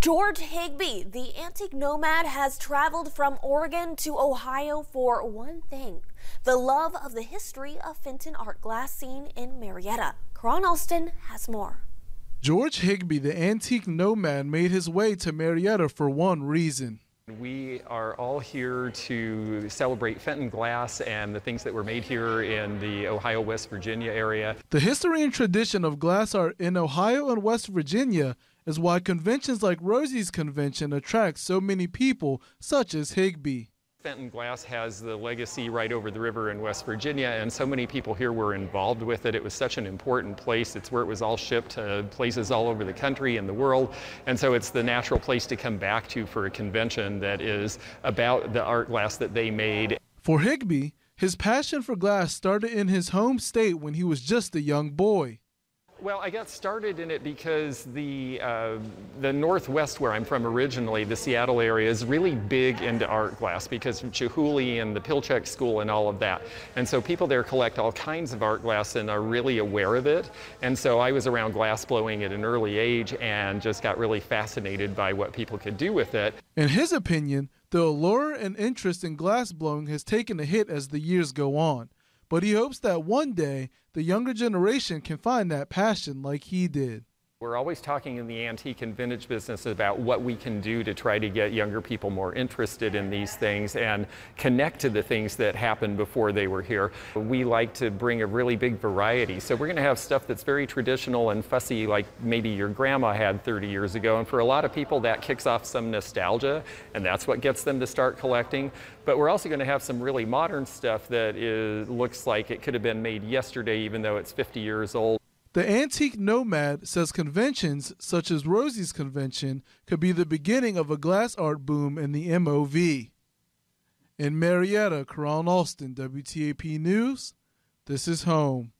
George Higbee, the antique nomad, has traveled from Oregon to Ohio for one thing: the love of the history of Fenton art glass scene in Marietta. Karan Alston has more. George Higbee, the antique nomad, made his way to Marietta for one reason. We are all here to celebrate Fenton glass and the things that were made here in the Ohio, West Virginia area. The history and tradition of glass art in Ohio and West Virginia is why conventions like Rosie's convention attract so many people, such as Higbee. Fenton glass has the legacy right over the river in West Virginia, and so many people here were involved with it. It was such an important place. It's where it was all shipped to places all over the country and the world, and so it's the natural place to come back to for a convention that is about the art glass that they made. For Higbee, his passion for glass started in his home state when he was just a young boy. Well, I got started in it because the Northwest, where I'm from originally, the Seattle area, is really big into art glass because of Chihuly and the Pilchuck School and all of that. And so people there collect all kinds of art glass and are really aware of it. And so I was around glass blowing at an early age and just got really fascinated by what people could do with it. In his opinion, the allure and interest in glass blowing has taken a hit as the years go on. But he hopes that one day the younger generation can find that passion like he did. We're always talking in the antique and vintage business about what we can do to try to get younger people more interested in these things and connect to the things that happened before they were here. We like to bring a really big variety. So we're going to have stuff that's very traditional and fussy, like maybe your grandma had 30 years ago. And for a lot of people, that kicks off some nostalgia, and that's what gets them to start collecting. But we're also going to have some really modern stuff that looks like it could have been made yesterday, even though it's 50 years old. The antique nomad says conventions such as Rosie's convention could be the beginning of a glass art boom in the MOV. In Marietta, Karan Alston, WTAP News, this is home.